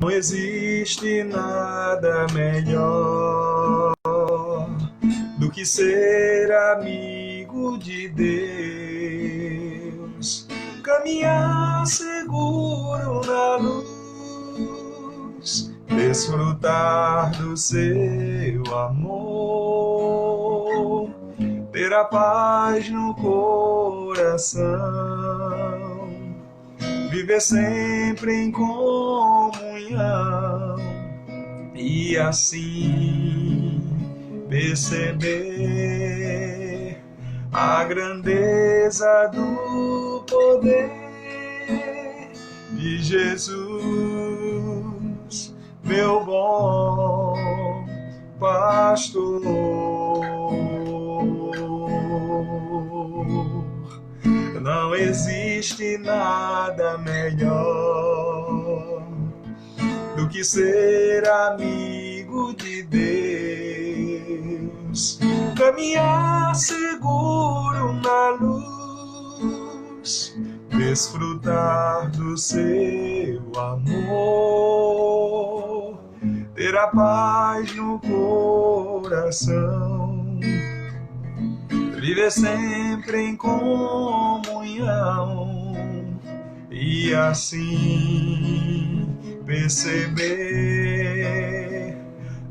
Não existe nada melhor do que ser amigo de Deus, caminhar seguro na luz, desfrutar do seu amor, ter a paz no coração, viver sempre em comunhão e assim perceber a grandeza do poder de Jesus, meu bom pastor. Não existe nada melhor do que ser amigo de Deus, caminhar seguro na luz, desfrutar do seu amor, ter a paz no coração, viver sempre em comunhão e assim perceber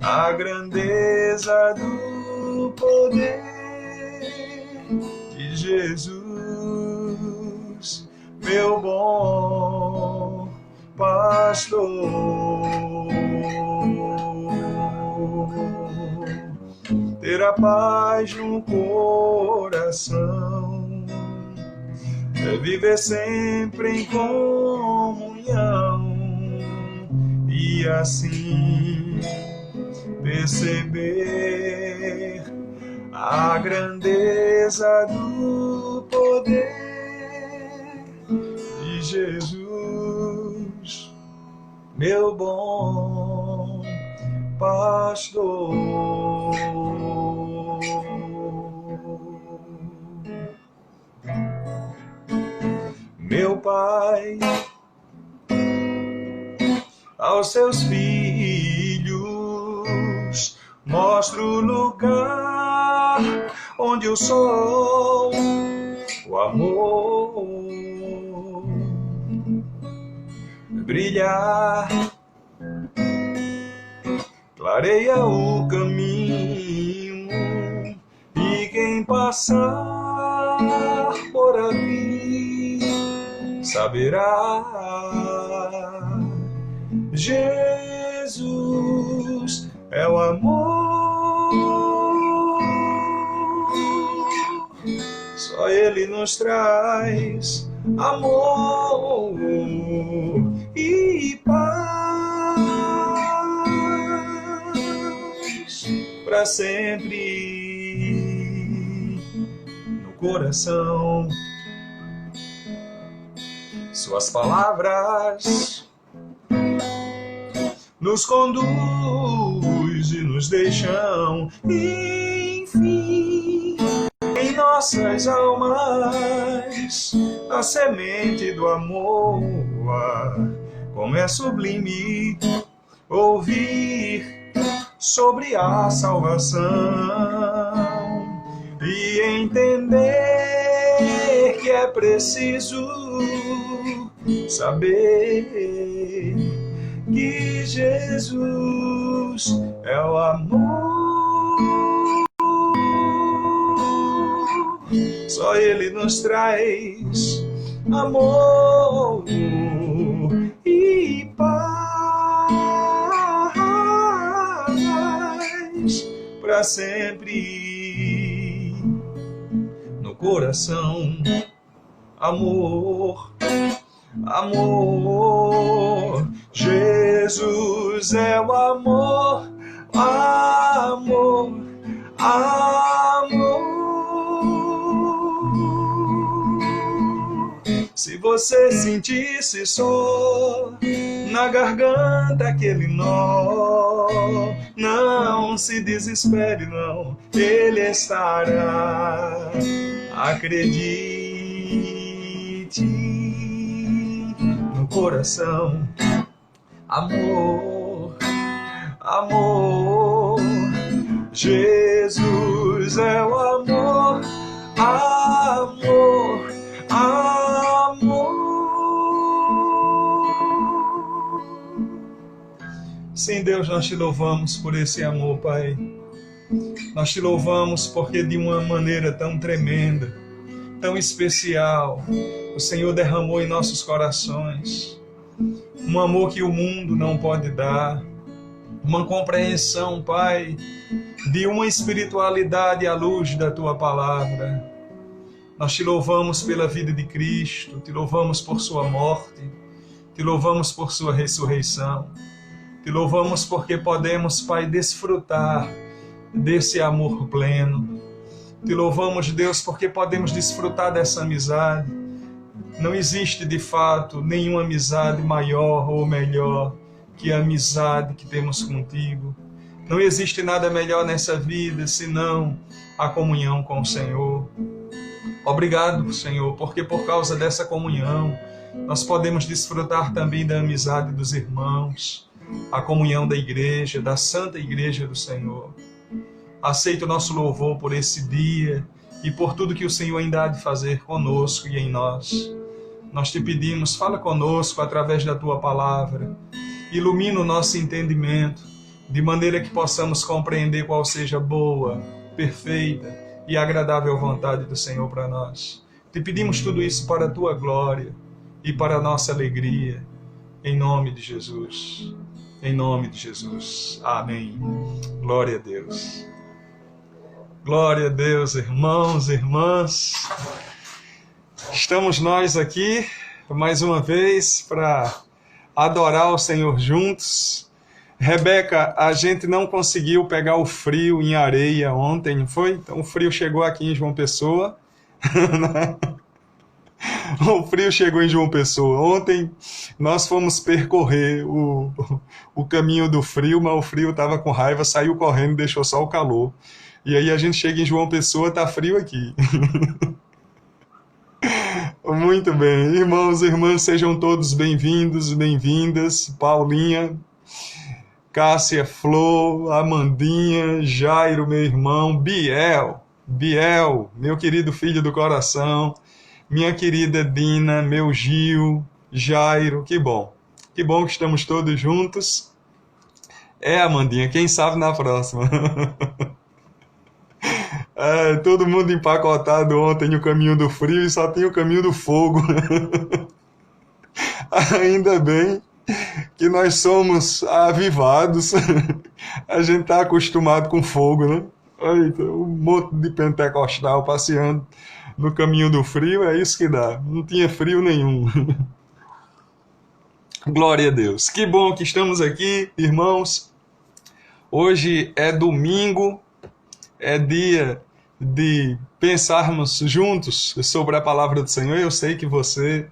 a grandeza do poder de Jesus, meu bom pastor. Ter a paz no coração, viver sempre em comunhão e assim perceber a grandeza do poder de Jesus, meu bom pastor. Meu Pai, aos seus filhos mostra o lugar onde o sol, o amor, brilhar, clareia o caminho e quem passar por ali saberá. Jesus é o amor, só Ele nos traz amor e paz para sempre no coração. Suas palavras nos conduz e nos deixam, enfim, em nossas almas, a semente do amor. Como é sublime ouvir sobre a salvação e entender que é preciso saber que Jesus é o amor, só Ele nos traz amor e paz para sempre no coração. Amor, amor, Jesus é o amor, amor, amor. Se você sentisse só na garganta aquele nó, não se desespere não, Ele estará. Acredite no coração, Amor, amor, Jesus é o amor, amor, amor. Sim, Deus, nós te louvamos por esse amor, Pai. Nós te louvamos porque de uma maneira tão tremenda, tão especial, o Senhor derramou em nossos corações um amor que o mundo não pode dar, uma compreensão, Pai, de uma espiritualidade à luz da Tua Palavra. Nós te louvamos pela vida de Cristo, te louvamos por Sua morte, te louvamos por Sua ressurreição, te louvamos porque podemos, Pai, desfrutar desse amor pleno. Te louvamos, Deus, porque podemos desfrutar dessa amizade. Não existe, de fato, nenhuma amizade maior ou melhor que a amizade que temos contigo. Não existe nada melhor nessa vida senão a comunhão com o Senhor. Obrigado, Senhor, porque por causa dessa comunhão nós podemos desfrutar também da amizade dos irmãos, a comunhão da igreja, da Santa Igreja do Senhor. Aceita o nosso louvor por esse dia e por tudo que o Senhor ainda há de fazer conosco e em nós. Nós te pedimos, fala conosco através da Tua Palavra, ilumina o nosso entendimento, de maneira que possamos compreender qual seja a boa, perfeita e agradável vontade do Senhor para nós. Te pedimos tudo isso para a Tua glória e para a nossa alegria, em nome de Jesus. Em nome de Jesus. Amém. Glória a Deus. Glória a Deus, irmãos e irmãs. Estamos nós aqui, mais uma vez, para adorar o Senhor juntos. Rebeca, a gente não conseguiu pegar o frio em Areia ontem, não foi? Então o frio chegou aqui em João Pessoa. O frio chegou em João Pessoa. Ontem nós fomos percorrer o caminho do frio, mas o frio estava com raiva, saiu correndo e deixou só o calor. E aí a gente chega em João Pessoa, tá frio aqui. Muito bem, irmãos e irmãs, sejam todos bem-vindos, bem-vindas. Paulinha, Cássia, Flor, Amandinha, Jairo, meu irmão, Biel, meu querido filho do coração, minha querida Dina, meu Gil, Jairo, que bom que estamos todos juntos. Amandinha, quem sabe na próxima. Todo mundo empacotado ontem no caminho do frio e só tem o caminho do fogo. Ainda bem que nós somos avivados. A gente está acostumado com fogo, né? Eita, um monte de pentecostal passeando no caminho do frio, é isso que dá. Não tinha frio nenhum. Glória a Deus. Que bom que estamos aqui, irmãos. Hoje é domingo, é dia de pensarmos juntos sobre a palavra do Senhor. Eu sei que você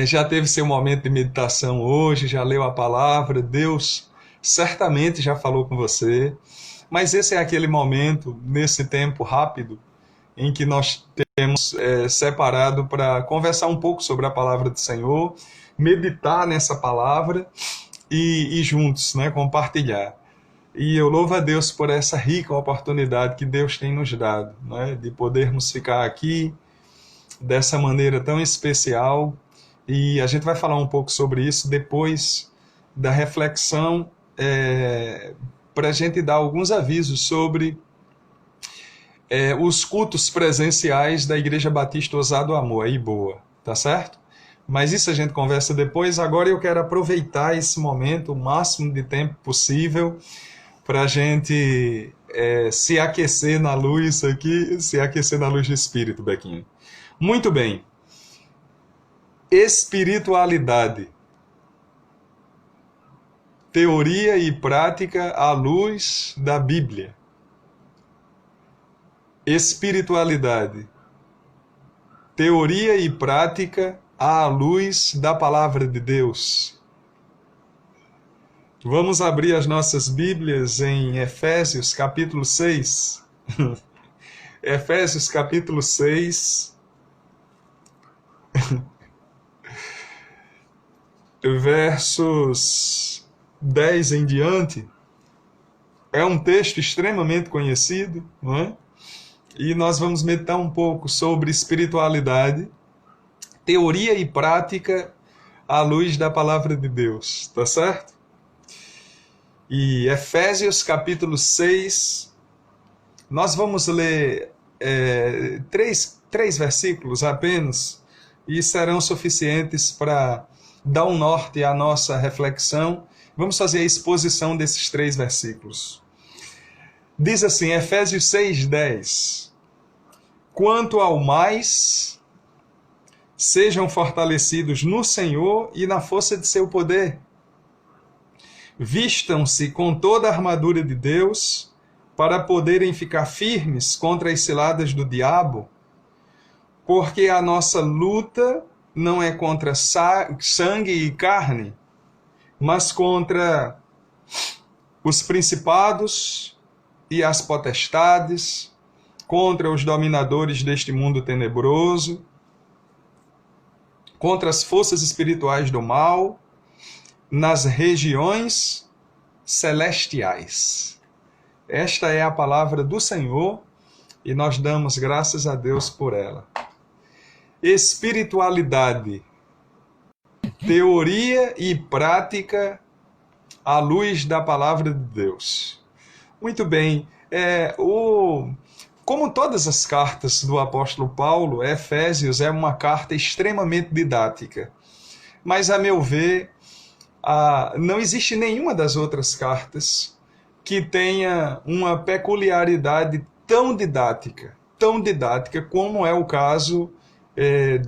já teve seu momento de meditação hoje, já leu a palavra, Deus certamente já falou com você, mas esse é aquele momento, nesse tempo rápido, em que nós temos separado para conversar um pouco sobre a palavra do Senhor, meditar nessa palavra e juntos, né, compartilhar. E eu louvo a Deus por essa rica oportunidade que Deus tem nos dado, né, de podermos ficar aqui dessa maneira tão especial. E a gente vai falar um pouco sobre isso depois da reflexão, para a gente dar alguns avisos sobre os cultos presenciais da Igreja Batista Ousado Amor, aí boa, tá certo? Mas isso a gente conversa depois. Agora eu quero aproveitar esse momento, o máximo de tempo possível, para a gente se aquecer na luz aqui, se aquecer na luz do Espírito, Bequinho. Muito bem. Espiritualidade. Teoria e prática à luz da Bíblia. Espiritualidade. Teoria e prática à luz da Palavra de Deus. Vamos abrir as nossas Bíblias em Efésios capítulo 6. Efésios capítulo 6. versos 10 em diante, é um texto extremamente conhecido, não é? E nós vamos meditar um pouco sobre espiritualidade, teoria e prática à luz da palavra de Deus, tá certo? E Efésios capítulo 6, nós vamos ler três versículos apenas, e serão suficientes para dar um norte à nossa reflexão. Vamos fazer a exposição desses 3 versículos. Diz assim, Efésios 6:10: Quanto ao mais, sejam fortalecidos no Senhor e na força de seu poder. Vistam-se com toda a armadura de Deus, para poderem ficar firmes contra as ciladas do diabo, porque a nossa luta não é contra sangue e carne, mas contra os principados e as potestades, contra os dominadores deste mundo tenebroso, contra as forças espirituais do mal, nas regiões celestiais. Esta é a palavra do Senhor e nós damos graças a Deus por ela. Espiritualidade, teoria e prática à luz da palavra de Deus. Muito bem, como todas as cartas do apóstolo Paulo, Efésios é uma carta extremamente didática. Mas, a meu ver, não existe nenhuma das outras cartas que tenha uma peculiaridade tão didática como é o caso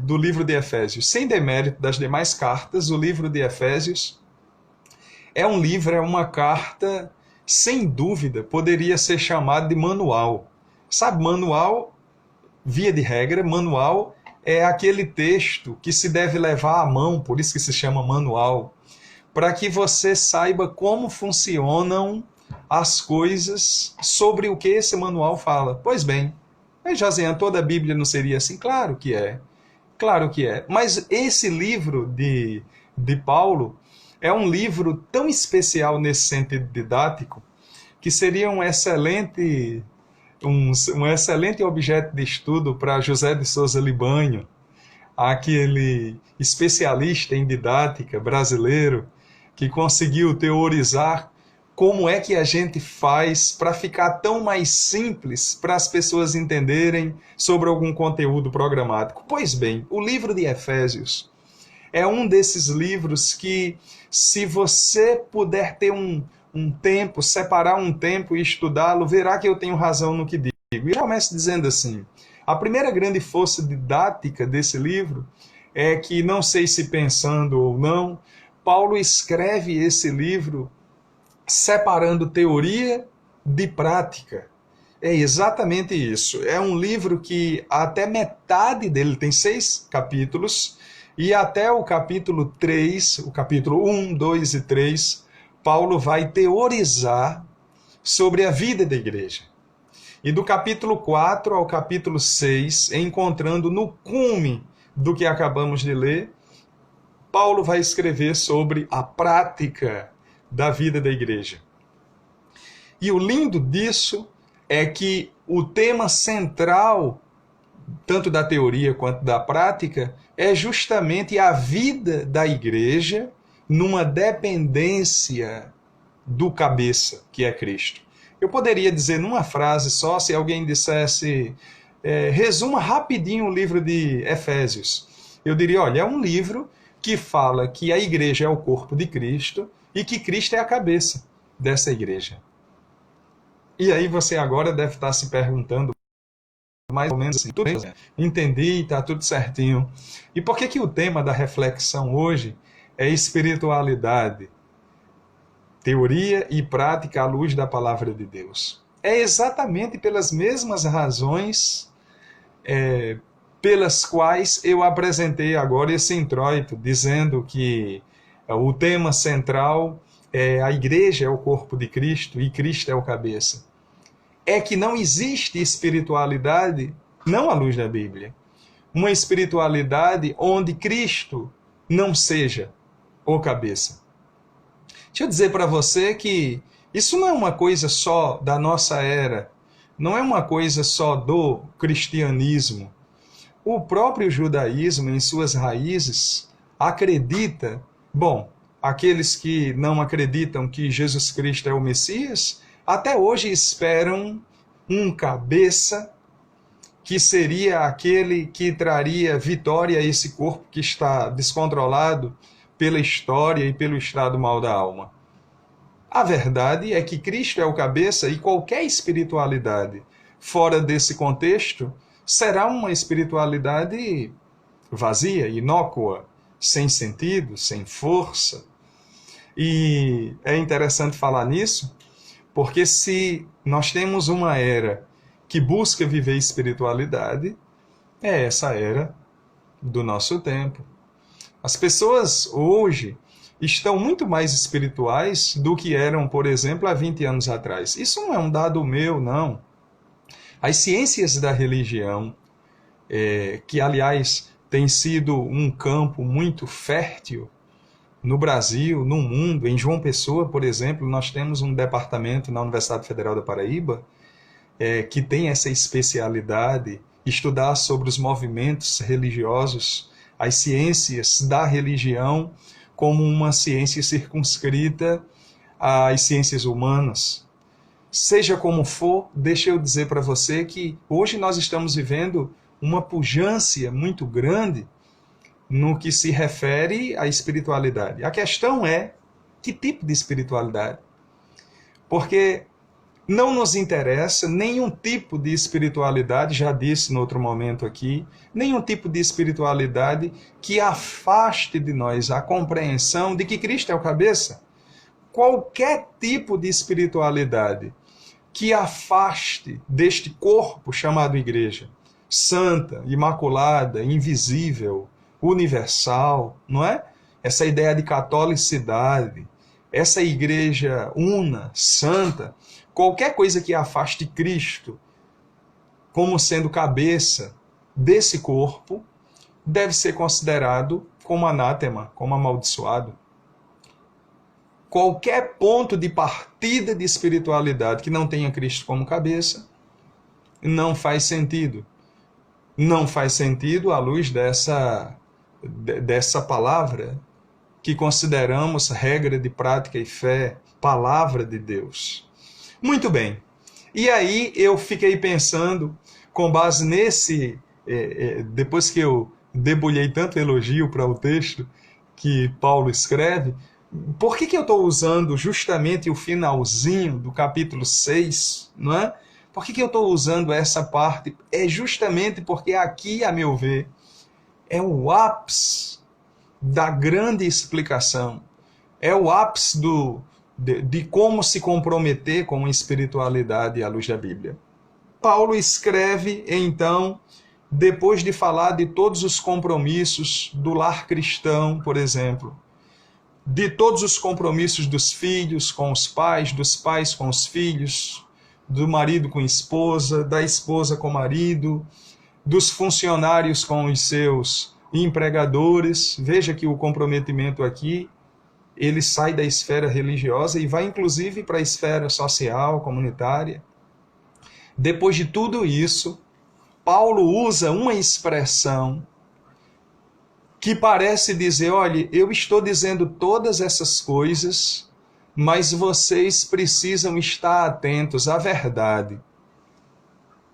do livro de Efésios. Sem demérito das demais cartas, o livro de Efésios é uma carta, sem dúvida, poderia ser chamado de manual. Sabe, manual, via de regra, manual é aquele texto que se deve levar à mão, por isso que se chama manual, para que você saiba como funcionam as coisas sobre o que esse manual fala. Pois bem, Josiane, toda a Bíblia não seria assim? Claro que é. Claro que é. Mas esse livro de Paulo é um livro tão especial nesse sentido didático que seria um excelente objeto de estudo para José de Souza Libânio, aquele especialista em didática brasileiro que conseguiu teorizar como é que a gente faz para ficar tão mais simples para as pessoas entenderem sobre algum conteúdo programático. Pois bem, o livro de Efésios é um desses livros que, se você puder ter um tempo, separar um tempo e estudá-lo, verá que eu tenho razão no que digo. E eu começo dizendo assim, a primeira grande força didática desse livro é que, não sei se pensando ou não, Paulo escreve esse livro separando teoria de prática. É exatamente isso. É um livro que até metade dele tem 6 capítulos, e até o capítulo 3, o capítulo 1, 2 e 3, Paulo vai teorizar sobre a vida da igreja. E do capítulo 4 ao capítulo 6, encontrando no cume do que acabamos de ler, Paulo vai escrever sobre a prática da vida da igreja. E o lindo disso é que o tema central, tanto da teoria quanto da prática, é justamente a vida da igreja numa dependência do cabeça, que é Cristo. Eu poderia dizer numa frase só, se alguém dissesse, resuma rapidinho o livro de Efésios. Eu diria, olha, é um livro que fala que a igreja é o corpo de Cristo e que Cristo é a cabeça dessa igreja. E aí você agora deve estar se perguntando, mais ou menos assim, tudo bem, entendi, está tudo certinho. E por que o tema da reflexão hoje é espiritualidade, teoria e prática à luz da palavra de Deus? É exatamente pelas mesmas razões pelas quais eu apresentei agora esse introito, dizendo que o tema central é a igreja é o corpo de Cristo e Cristo é o cabeça. É que não existe espiritualidade, não à luz da Bíblia, uma espiritualidade onde Cristo não seja o cabeça. Deixa eu dizer para você que isso não é uma coisa só da nossa era, não é uma coisa só do cristianismo. O próprio judaísmo, em suas raízes, acredita, bom, aqueles que não acreditam que Jesus Cristo é o Messias, até hoje esperam um cabeça que seria aquele que traria vitória a esse corpo que está descontrolado pela história e pelo estado mal da alma. A verdade é que Cristo é o cabeça e qualquer espiritualidade fora desse contexto será uma espiritualidade vazia, inócua, sem sentido, sem força. E é interessante falar nisso, porque se nós temos uma era que busca viver espiritualidade, é essa era do nosso tempo. As pessoas hoje estão muito mais espirituais do que eram, por exemplo, há 20 anos atrás. Isso não é um dado meu, não. As ciências da religião, que aliás tem sido um campo muito fértil no Brasil, no mundo, em João Pessoa, por exemplo, nós temos um departamento na Universidade Federal da Paraíba que tem essa especialidade, estudar sobre os movimentos religiosos, as ciências da religião, como uma ciência circunscrita às ciências humanas. Seja como for, deixa eu dizer para você que hoje nós estamos vivendo uma pujança muito grande no que se refere à espiritualidade. A questão é, que tipo de espiritualidade? Porque não nos interessa nenhum tipo de espiritualidade, já disse no outro momento aqui, nenhum tipo de espiritualidade que afaste de nós a compreensão de que Cristo é o cabeça. Qualquer tipo de espiritualidade que afaste deste corpo chamado igreja, santa, imaculada, invisível, universal, não é? Essa ideia de catolicidade, essa igreja una, santa, qualquer coisa que afaste Cristo como sendo cabeça desse corpo, deve ser considerado como anátema, como amaldiçoado. Qualquer ponto de partida de espiritualidade que não tenha Cristo como cabeça, não faz sentido. Não faz sentido à luz dessa palavra que consideramos regra de prática e fé, palavra de Deus. Muito bem. E aí eu fiquei pensando, com base nesse, depois que eu debulhei tanto elogio para o texto que Paulo escreve, por que eu estou usando justamente o finalzinho do capítulo 6, não é? Por que eu estou usando essa parte? É justamente porque aqui, a meu ver, é o ápice da grande explicação. É o ápice de como se comprometer com a espiritualidade à luz da Bíblia. Paulo escreve, então, depois de falar de todos os compromissos do lar cristão, por exemplo, de todos os compromissos dos filhos com os pais, dos pais com os filhos, do marido com a esposa, da esposa com o marido, dos funcionários com os seus empregadores. Veja que o comprometimento aqui, ele sai da esfera religiosa e vai inclusive para a esfera social, comunitária. Depois de tudo isso, Paulo usa uma expressão que parece dizer, olha, eu estou dizendo todas essas coisas, mas vocês precisam estar atentos à verdade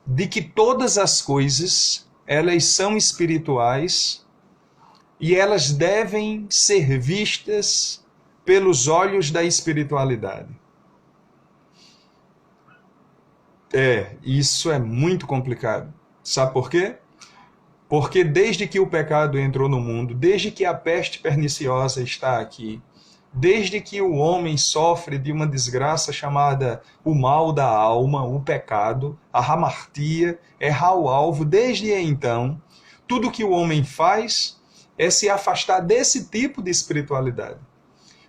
de que todas as coisas, elas são espirituais e elas devem ser vistas pelos olhos da espiritualidade. Isso é muito complicado. Sabe por quê? Porque desde que o pecado entrou no mundo, desde que a peste perniciosa está aqui, desde que o homem sofre de uma desgraça chamada o mal da alma, o pecado, a hamartia, errar o alvo, desde então, tudo que o homem faz é se afastar desse tipo de espiritualidade.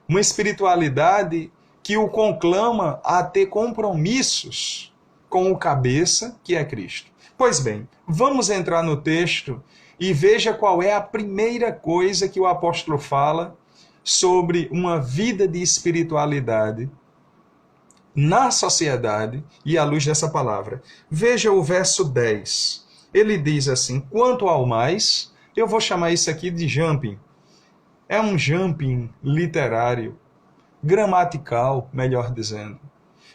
Uma espiritualidade que o conclama a ter compromissos com o cabeça, que é Cristo. Pois bem, vamos entrar no texto e veja qual é a primeira coisa que o apóstolo fala sobre uma vida de espiritualidade na sociedade e à luz dessa palavra. Veja o verso 10. Ele diz assim: quanto ao mais, eu vou chamar isso aqui de jumping. É um jumping literário, gramatical, melhor dizendo.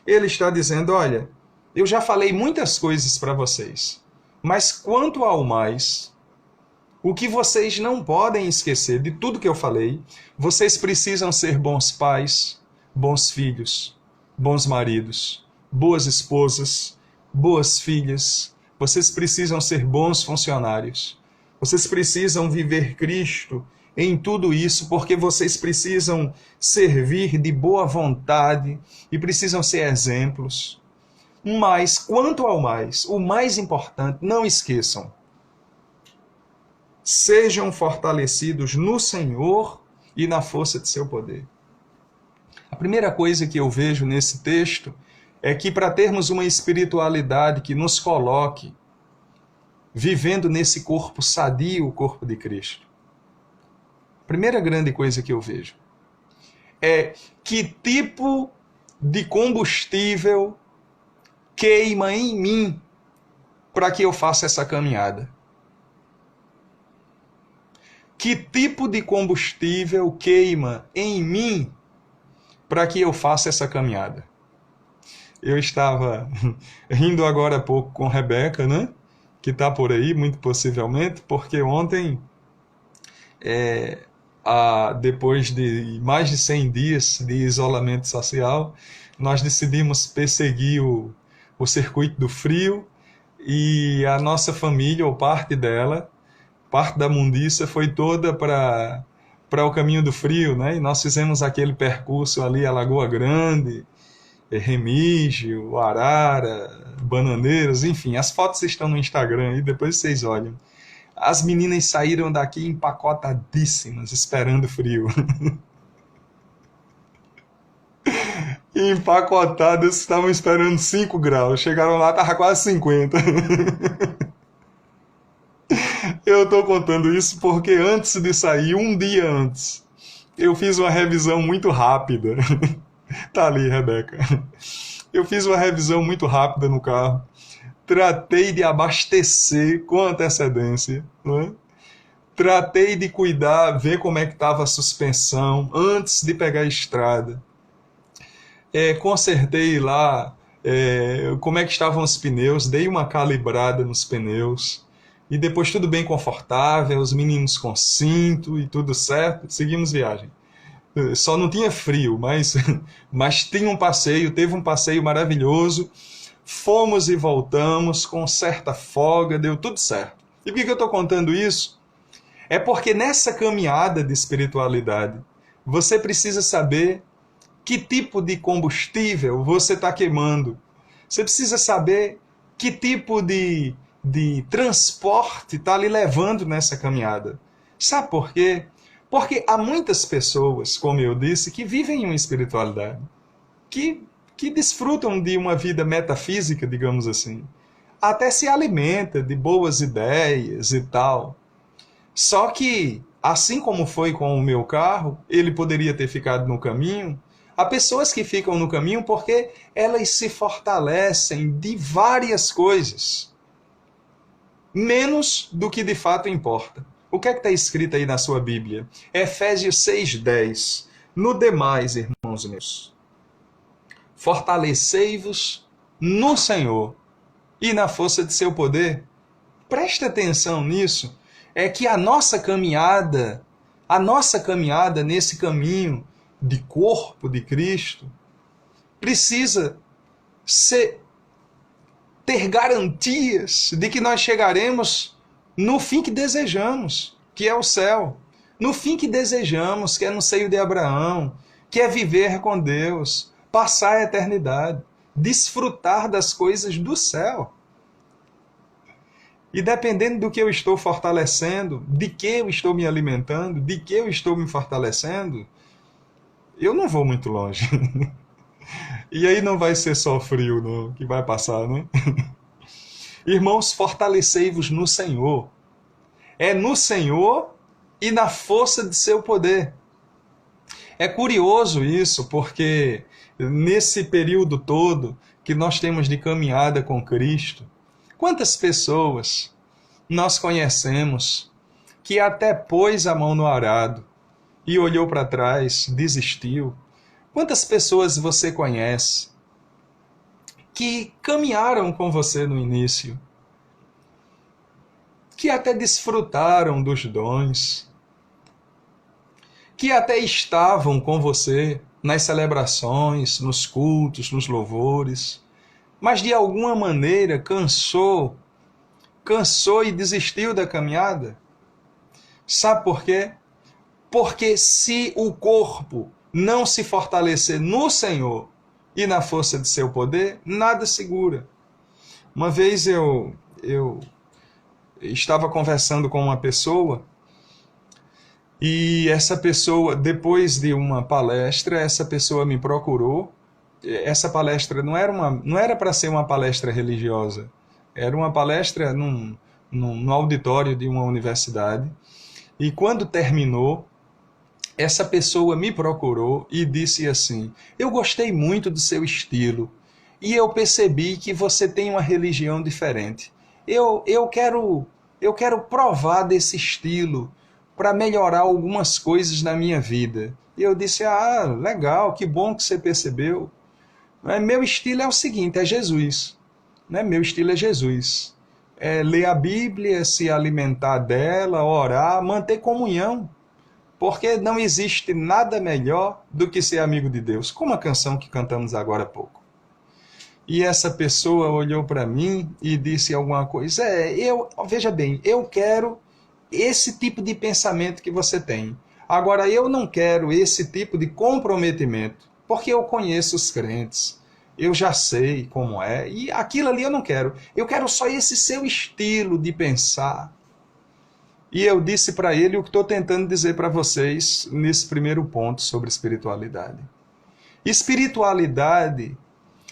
Ele está dizendo: olha, eu já falei muitas coisas para vocês, mas quanto ao mais, o que vocês não podem esquecer de tudo que eu falei, vocês precisam ser bons pais, bons filhos, bons maridos, boas esposas, boas filhas. Vocês precisam ser bons funcionários. Vocês precisam viver Cristo em tudo isso, porque vocês precisam servir de boa vontade e precisam ser exemplos. Mas, quanto ao mais, o mais importante, não esqueçam: sejam fortalecidos no Senhor e na força de seu poder. A primeira coisa que eu vejo nesse texto é que, para termos uma espiritualidade que nos coloque vivendo nesse corpo sadio, o corpo de Cristo, a primeira grande coisa que eu vejo é que tipo de combustível queima em mim para que eu faça essa caminhada. Que tipo de combustível queima em mim para que eu faça essa caminhada? Eu estava rindo agora há pouco com Rebeca, né? Que está por aí, muito possivelmente, porque ontem, depois de mais de 100 dias de isolamento social, nós decidimos perseguir o circuito do frio, e a nossa família, ou parte dela, parte da mundiça, foi toda para o caminho do frio, né? E nós fizemos aquele percurso ali, a Lagoa Grande, Remígio, Arara, Bananeiras, enfim, as fotos estão no Instagram e depois vocês olham. As meninas saíram daqui empacotadíssimas, esperando frio. Empacotadas, estavam esperando 5 graus. Chegaram lá, estava quase 50. Eu estou contando isso porque antes de sair, um dia antes, eu fiz uma revisão muito rápida. Tá ali, Rebeca. Eu fiz uma revisão muito rápida no carro. Tratei de abastecer com antecedência, né? Tratei de cuidar, ver como é que estava a suspensão antes de pegar a estrada. Consertei lá como é que estavam os pneus, dei uma calibrada nos pneus. E depois tudo bem confortável, os meninos com cinto e tudo certo, seguimos viagem. Só não tinha frio, mas tinha um passeio, teve um passeio maravilhoso. Fomos e voltamos com certa folga, deu tudo certo. E por que eu estou contando isso? É porque nessa caminhada de espiritualidade, você precisa saber que tipo de combustível você está queimando. Você precisa saber que tipo de transporte está lhe levando nessa caminhada. Sabe por quê? Porque há muitas pessoas, como eu disse, que vivem uma espiritualidade, que desfrutam de uma vida metafísica, digamos assim. Até se alimenta de boas ideias e tal. Só que, assim como foi com o meu carro, ele poderia ter ficado no caminho. Há pessoas que ficam no caminho porque elas se fortalecem de várias coisas, menos do que de fato importa. O que é que está escrito aí na sua Bíblia? Efésios 6,10. No demais, irmãos meus, fortalecei-vos no Senhor e na força de seu poder. Preste atenção nisso. É que a nossa caminhada nesse caminho de corpo de Cristo, precisa ter garantias de que nós chegaremos no fim que desejamos, que é o céu. No fim que desejamos, que é no seio de Abraão, que é viver com Deus, passar a eternidade, desfrutar das coisas do céu. E dependendo do que eu estou fortalecendo, de que eu estou me alimentando, de que eu estou me fortalecendo, eu não vou muito longe. E aí não vai ser só frio, não, que vai passar, né? Irmãos, fortalecei-vos no Senhor. É no Senhor e na força de seu poder. É curioso isso, porque nesse período todo que nós temos de caminhada com Cristo, quantas pessoas nós conhecemos que até pôs a mão no arado e olhou para trás, desistiu? Quantas pessoas você conhece que caminharam com você no início, que até desfrutaram dos dons, que até estavam com você nas celebrações, nos cultos, nos louvores, mas de alguma maneira cansou e desistiu da caminhada? Sabe por quê? Porque se o corpo não se fortalecer no Senhor e na força de seu poder, nada segura. Uma vez eu estava conversando com uma pessoa, e essa pessoa, depois de uma palestra, essa pessoa me procurou. Essa palestra não era para ser uma palestra religiosa, era uma palestra num auditório de uma universidade. E quando terminou, essa pessoa me procurou e disse assim: eu gostei muito do seu estilo e eu percebi que você tem uma religião diferente. Eu quero provar desse estilo para melhorar algumas coisas na minha vida. E eu disse: ah, legal, que bom que você percebeu. Meu estilo é o seguinte, é Jesus. Meu estilo é Jesus. É ler a Bíblia, se alimentar dela, orar, manter comunhão. Porque não existe nada melhor do que ser amigo de Deus. Como a canção que cantamos agora há pouco. E essa pessoa olhou para mim e disse alguma coisa. Veja bem, eu quero esse tipo de pensamento que você tem. Agora, eu não quero esse tipo de comprometimento, porque eu conheço os crentes, eu já sei como é, e aquilo ali eu não quero. Eu quero só esse seu estilo de pensar. E eu disse para ele o que estou tentando dizer para vocês nesse primeiro ponto sobre espiritualidade. Espiritualidade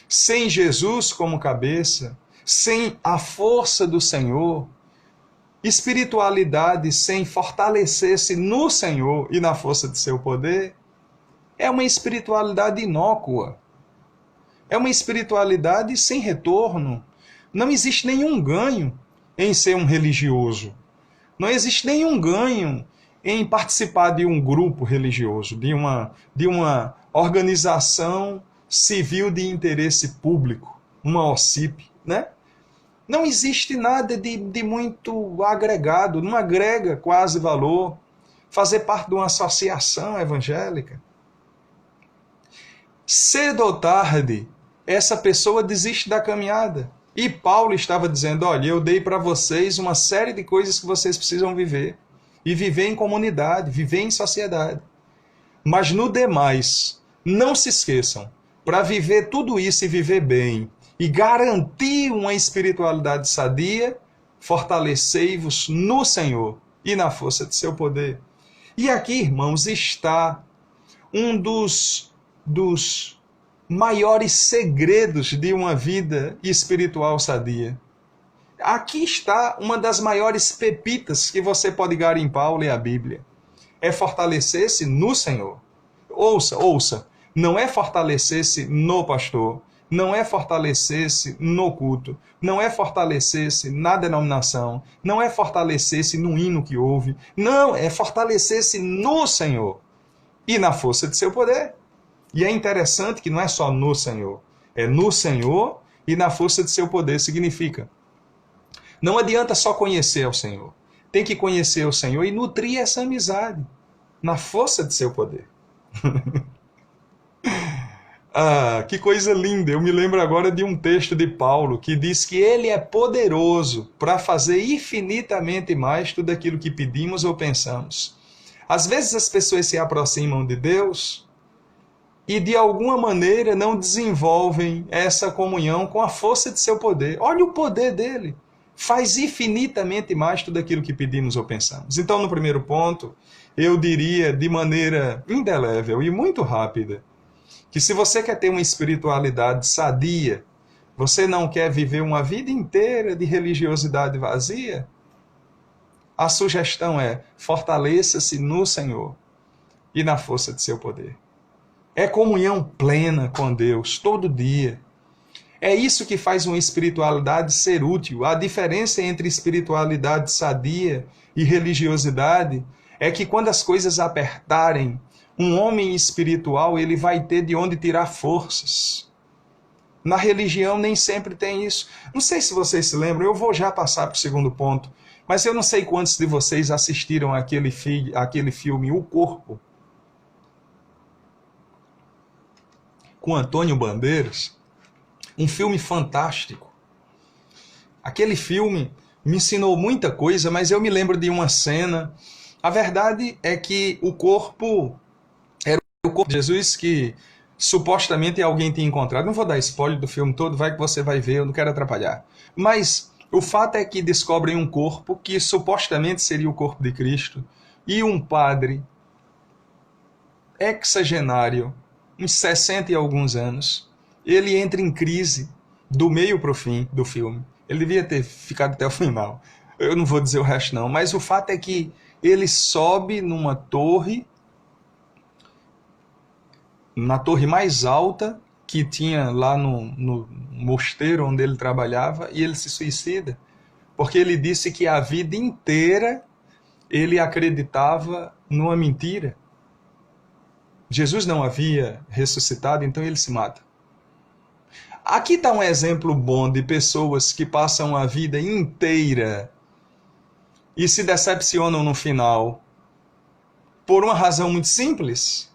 sem Jesus como cabeça, sem a força do Senhor, espiritualidade sem fortalecer-se no Senhor e na força de seu poder, é uma espiritualidade inócua. É uma espiritualidade sem retorno. Não existe nenhum ganho em ser um religioso. Não existe nenhum ganho em participar de um grupo religioso, de uma organização civil de interesse público, uma OCIP, né? Não existe nada de muito agregado, não agrega quase valor fazer parte de uma associação evangélica. Cedo ou tarde, essa pessoa desiste da caminhada. E Paulo estava dizendo: olha, eu dei para vocês uma série de coisas que vocês precisam viver. E viver em comunidade, viver em sociedade. Mas no demais, não se esqueçam, para viver tudo isso e viver bem, e garantir uma espiritualidade sadia, fortalecei-vos no Senhor e na força de seu poder. E aqui, irmãos, está um dos maiores segredos de uma vida espiritual sadia. Aqui está uma das maiores pepitas que você pode garimpar ao ler a Bíblia. É fortalecer-se no Senhor. Ouça, não é fortalecer-se no pastor, não é fortalecer-se no culto, não é fortalecer-se na denominação, não é fortalecer-se no hino que ouve, não, é fortalecer-se no Senhor e na força de seu poder. E é interessante que não é só no Senhor, é no Senhor e na força de seu poder. Significa, não adianta só conhecer o Senhor, tem que conhecer o Senhor e nutrir essa amizade na força de seu poder. Ah, que coisa linda! Eu me lembro agora de um texto de Paulo que diz que ele é poderoso para fazer infinitamente mais tudo aquilo que pedimos ou pensamos. Às vezes as pessoas se aproximam de Deus e de alguma maneira não desenvolvem essa comunhão com a força de seu poder. Olha o poder dele! Faz infinitamente mais tudo aquilo que pedimos ou pensamos. Então, no primeiro ponto, eu diria de maneira indelével e muito rápida, que se você quer ter uma espiritualidade sadia, você não quer viver uma vida inteira de religiosidade vazia, a sugestão é: fortaleça-se no Senhor, e na força de seu poder. É comunhão plena com Deus, todo dia. É isso que faz uma espiritualidade ser útil. A diferença entre espiritualidade sadia e religiosidade é que quando as coisas apertarem, um homem espiritual ele vai ter de onde tirar forças. Na religião nem sempre tem isso. Não sei se vocês se lembram, eu vou já passar para o segundo ponto, mas eu não sei quantos de vocês assistiram aquele filme O Corpo, com Antônio Bandeiras. Um filme fantástico. Aquele filme me ensinou muita coisa, mas eu me lembro de uma cena. A verdade é que o corpo era o corpo de Jesus que supostamente alguém tinha encontrado. Não vou dar spoiler do filme todo, vai que você vai ver, eu não quero atrapalhar. Mas o fato é que descobrem um corpo que supostamente seria o corpo de Cristo e um padre exagenário, uns 60 e alguns anos, ele entra em crise do meio para o fim do filme. Ele devia ter ficado até o final. Eu não vou dizer o resto não, mas o fato é que ele sobe numa torre, na torre mais alta que tinha lá no mosteiro onde ele trabalhava, e ele se suicida, porque ele disse que a vida inteira ele acreditava numa mentira. Jesus não havia ressuscitado, então ele se mata. Aqui está um exemplo bom de pessoas que passam a vida inteira e se decepcionam no final. Por uma razão muito simples.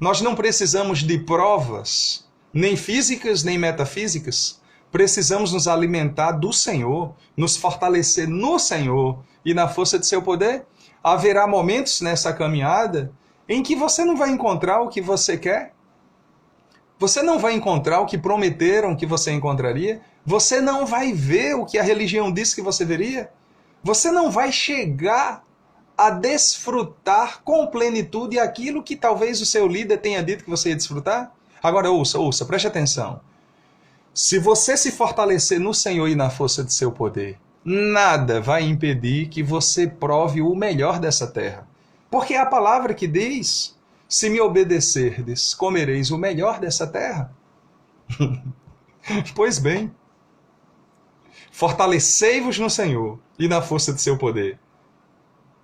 Nós não precisamos de provas, nem físicas, nem metafísicas. Precisamos nos alimentar do Senhor, nos fortalecer no Senhor e na força de seu poder. Haverá momentos nessa caminhada em que você não vai encontrar o que você quer. Você não vai encontrar o que prometeram que você encontraria. Você não vai ver o que a religião disse que você veria. Você não vai chegar a desfrutar com plenitude aquilo que talvez o seu líder tenha dito que você ia desfrutar. Agora ouça, preste atenção. Se você se fortalecer no Senhor e na força de seu poder, nada vai impedir que você prove o melhor dessa terra. Porque é a palavra que diz: se me obedecerdes, comereis o melhor dessa terra. Pois bem, fortalecei-vos no Senhor e na força de seu poder.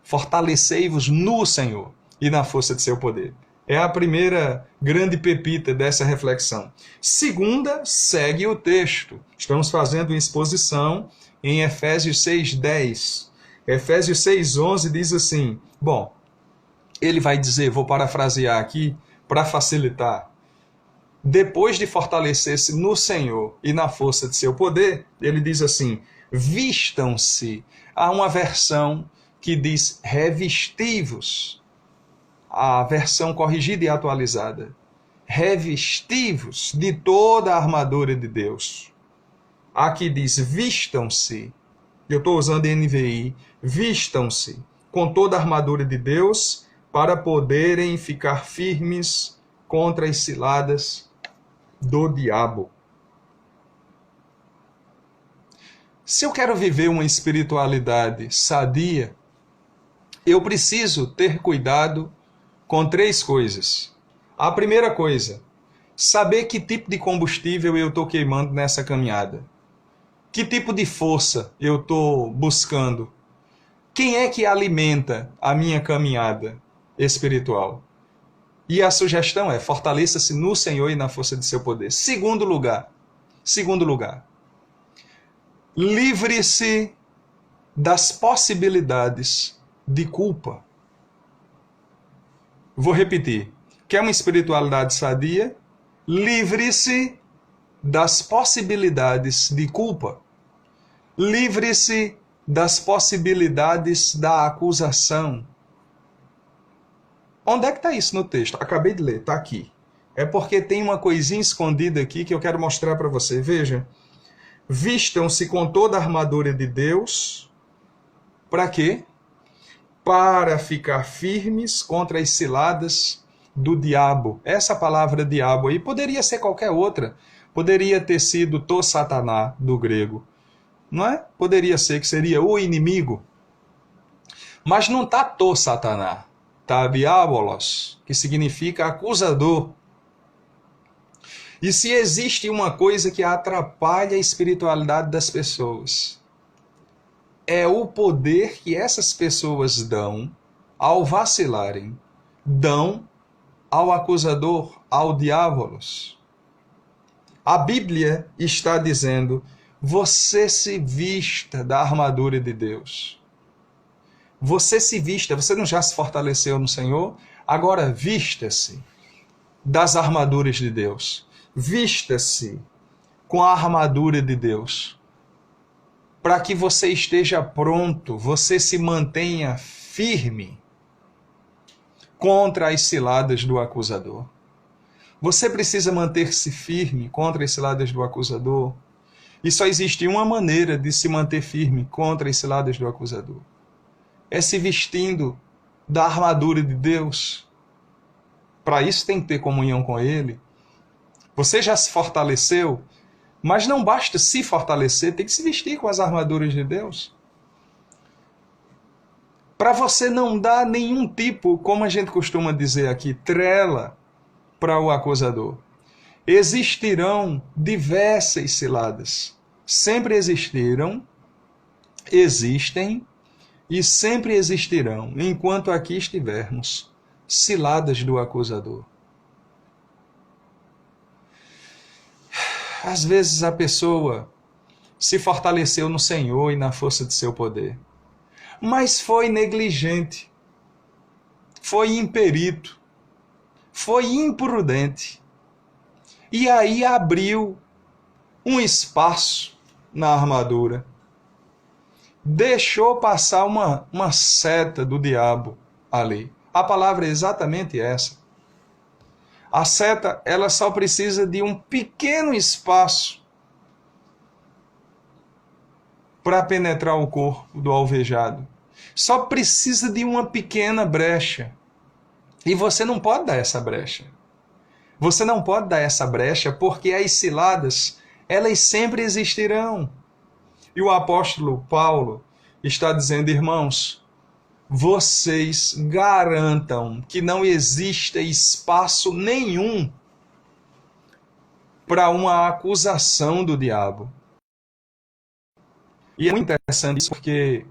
Fortalecei-vos no Senhor e na força de seu poder. É a primeira grande pepita dessa reflexão. Segunda, segue o texto. Estamos fazendo uma exposição em Efésios 6:10. Efésios 6:11 diz assim, bom, ele vai dizer, vou parafrasear aqui para facilitar. Depois de fortalecer-se no Senhor e na força de seu poder, ele diz assim, vistam-se. Há uma versão que diz revesti-vos. A versão corrigida e atualizada. Revesti-vos de toda a armadura de Deus. Aqui diz vistam-se. Eu estou usando NVI. Vistam-se com toda a armadura de Deus para poderem ficar firmes contra as ciladas do diabo. Se eu quero viver uma espiritualidade sadia, eu preciso ter cuidado com 3 coisas. A primeira coisa, saber que tipo de combustível eu estou queimando nessa caminhada. Que tipo de força eu estou buscando. Quem é que alimenta a minha caminhada espiritual? E a sugestão é, fortaleça-se no Senhor e na força de seu poder. Segundo lugar, livre-se das possibilidades de culpa. Vou repetir. Quer uma espiritualidade sadia? Livre-se das possibilidades de culpa. Livre-se das possibilidades da acusação. Onde é que está isso no texto? Acabei de ler, está aqui. É porque tem uma coisinha escondida aqui que eu quero mostrar para você. Veja. Vistam-se com toda a armadura de Deus. Para quê? Para ficar firmes contra as ciladas do diabo. Essa palavra diabo aí poderia ser qualquer outra. Poderia ter sido to Sataná, do grego. Não é? Poderia ser que seria o inimigo. Mas não está to Sataná. tá? Diabolos, que significa acusador. E se existe uma coisa que atrapalha a espiritualidade das pessoas, é o poder que essas pessoas dão ao vacilarem, dão ao acusador, ao diabolos. A Bíblia está dizendo: você se vista da armadura de Deus. Você se vista, você não já se fortaleceu no Senhor? Agora vista-se das armaduras de Deus. Vista-se com a armadura de Deus, para que você esteja pronto, você se mantenha firme contra as ciladas do acusador. Você precisa manter-se firme contra as ciladas do acusador. E só existe uma maneira de se manter firme contra as ciladas do acusador. É se vestindo da armadura de Deus. Para isso tem que ter comunhão com Ele. Você já se fortaleceu, mas não basta se fortalecer, tem que se vestir com as armaduras de Deus. Para você não dar nenhum tipo, como a gente costuma dizer aqui, trela para o acusador. Existirão diversas ciladas. Sempre existiram, existem e sempre existirão, enquanto aqui estivermos, ciladas do acusador. Às vezes a pessoa se fortaleceu no Senhor e na força de seu poder, mas foi negligente, foi imperito, foi imprudente, e aí abriu um espaço na armadura, deixou passar uma seta do diabo ali. A palavra é exatamente essa. A seta, ela só precisa de um pequeno espaço para penetrar o corpo do alvejado. Só precisa de uma pequena brecha. E você não pode dar essa brecha. Você não pode dar essa brecha porque as ciladas, elas sempre existirão. E o apóstolo Paulo está dizendo: irmãos, vocês garantam que não exista espaço nenhum para uma acusação do diabo. E é muito interessante isso porque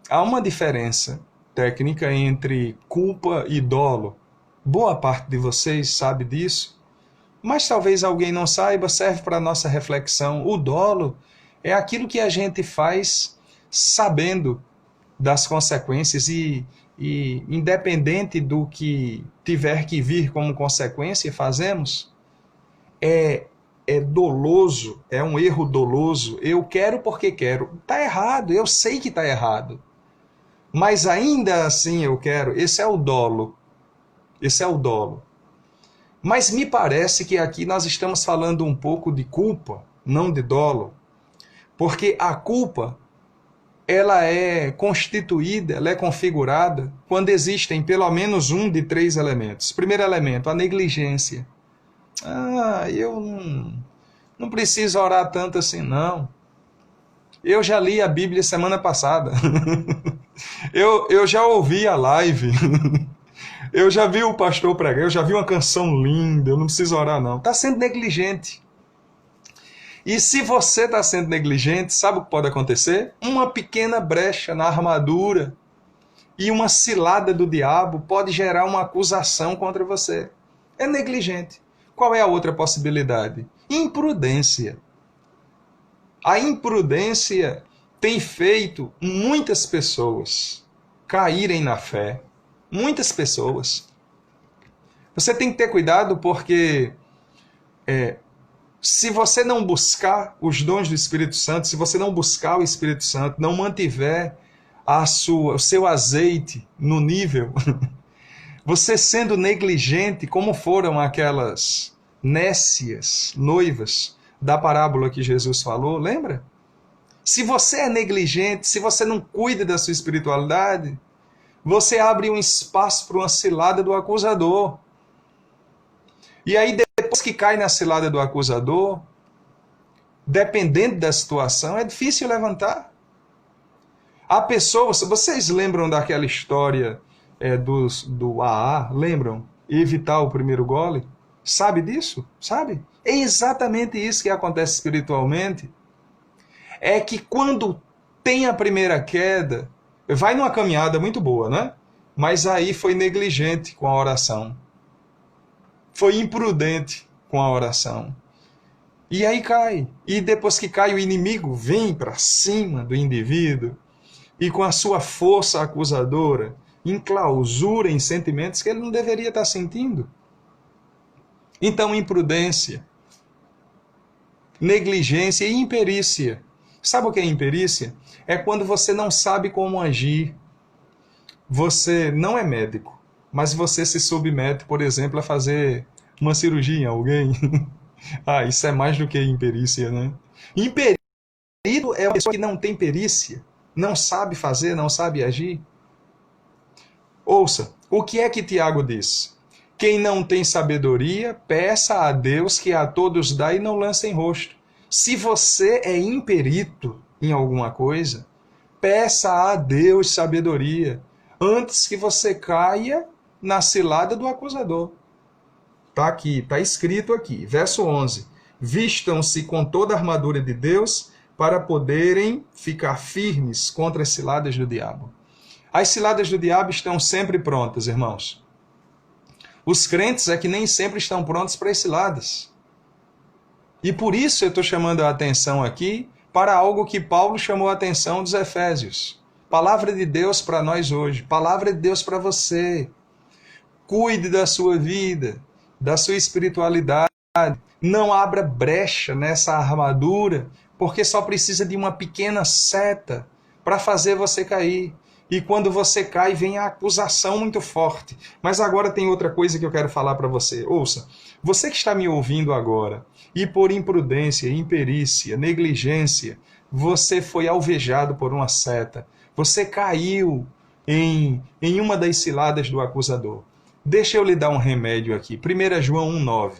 há uma diferença técnica entre culpa e dolo. Boa parte de vocês sabe disso, mas talvez alguém não saiba, serve para a nossa reflexão. O dolo é aquilo que a gente faz sabendo das consequências e independente do que tiver que vir como consequência, fazemos. É doloso, é um erro doloso. Eu quero porque quero. Está errado, eu sei que está errado. Mas ainda assim eu quero. Esse é o dolo. Esse é o dolo. Mas me parece que aqui nós estamos falando um pouco de culpa, não de dolo. Porque a culpa, ela é constituída, ela é configurada quando existem pelo menos um de 3 elementos. Primeiro elemento, a negligência. Eu não preciso orar tanto assim, não. Eu já li a Bíblia semana passada. eu já ouvi a live. Eu já vi o pastor pregar, eu já vi uma canção linda, eu não preciso orar, não. Está sendo negligente. E se você está sendo negligente, sabe o que pode acontecer? Uma pequena brecha na armadura e uma cilada do diabo pode gerar uma acusação contra você. É negligente. Qual é a outra possibilidade? Imprudência. A imprudência tem feito muitas pessoas caírem na fé. Muitas pessoas. Você tem que ter cuidado porque se você não buscar os dons do Espírito Santo, se você não buscar o Espírito Santo, não mantiver o seu azeite no nível, você sendo negligente, como foram aquelas nécias noivas da parábola que Jesus falou, lembra? Se você é negligente, se você não cuida da sua espiritualidade, você abre um espaço para uma cilada do acusador. E aí, depois que cai na cilada do acusador, dependendo da situação, é difícil levantar. A pessoa, vocês lembram daquela história do AA, lembram? Evitar o primeiro gole. Sabe disso? Sabe? É exatamente isso que acontece espiritualmente. É que quando tem a primeira queda, vai numa caminhada muito boa, né? Mas aí foi negligente com a oração. Foi imprudente com a oração. E aí cai. E depois que cai, o inimigo vem para cima do indivíduo e com a sua força acusadora enclausura em sentimentos que ele não deveria estar sentindo. Então, imprudência, negligência e imperícia. Sabe o que é imperícia? É quando você não sabe como agir. Você não é médico, mas você se submete, por exemplo, a fazer uma cirurgia em alguém. Isso é mais do que imperícia, né? Imperito é uma pessoa que não tem perícia, não sabe fazer, não sabe agir. Ouça, o que é que Tiago diz? Quem não tem sabedoria, peça a Deus que a todos dá e não lança em rosto. Se você é imperito em alguma coisa, peça a Deus sabedoria, antes que você caia na cilada do acusador. Está aqui, está escrito aqui, verso 11. Vistam-se com toda a armadura de Deus para poderem ficar firmes contra as ciladas do diabo. As ciladas do diabo estão sempre prontas, irmãos. Os crentes é que nem sempre estão prontos para as ciladas. E por isso eu estou chamando a atenção aqui para algo que Paulo chamou a atenção dos Efésios. Palavra de Deus para nós hoje, palavra de Deus para você. Cuide da sua vida, da sua espiritualidade. Não abra brecha nessa armadura, porque só precisa de uma pequena seta para fazer você cair. E quando você cai, vem a acusação muito forte. Mas agora tem outra coisa que eu quero falar para você. Ouça, você que está me ouvindo agora, e por imprudência, imperícia, negligência, você foi alvejado por uma seta. Você caiu em uma das ciladas do acusador. Deixa eu lhe dar um remédio aqui. 1 João 1,9.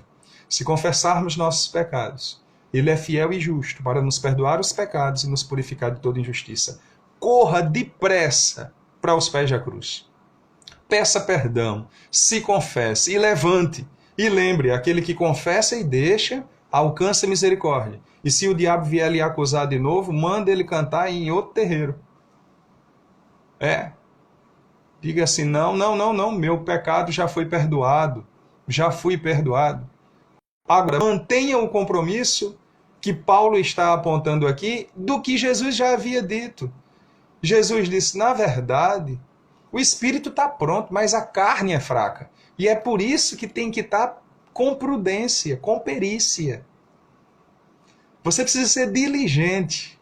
Se confessarmos nossos pecados, Ele é fiel e justo para nos perdoar os pecados e nos purificar de toda injustiça. Corra depressa para os pés da cruz. Peça perdão, se confesse e levante. E lembre, aquele que confessa e deixa, alcança misericórdia. E se o diabo vier lhe acusar de novo, manda ele cantar em outro terreiro. Diga assim, não, meu pecado já foi perdoado, já fui perdoado. Agora, mantenha o compromisso que Paulo está apontando aqui do que Jesus já havia dito. Jesus disse, na verdade, o espírito está pronto, mas a carne é fraca. E é por isso que tem que estar com prudência, com perícia. Você precisa ser diligente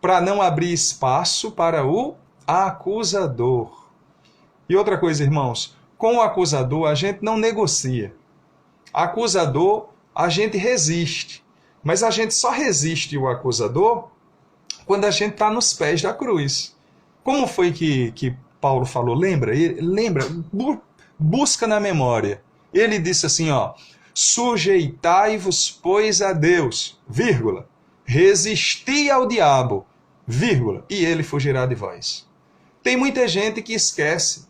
para não abrir espaço para o acusador. E outra coisa, irmãos, com o acusador a gente não negocia. Acusador, a gente resiste. Mas a gente só resiste o acusador quando a gente está nos pés da cruz. Como foi que Paulo falou? Lembra? Busca na memória. Ele disse assim, sujeitai-vos, pois, a Deus, vírgula, resisti ao diabo, vírgula, e ele fugirá de vós. Tem muita gente que esquece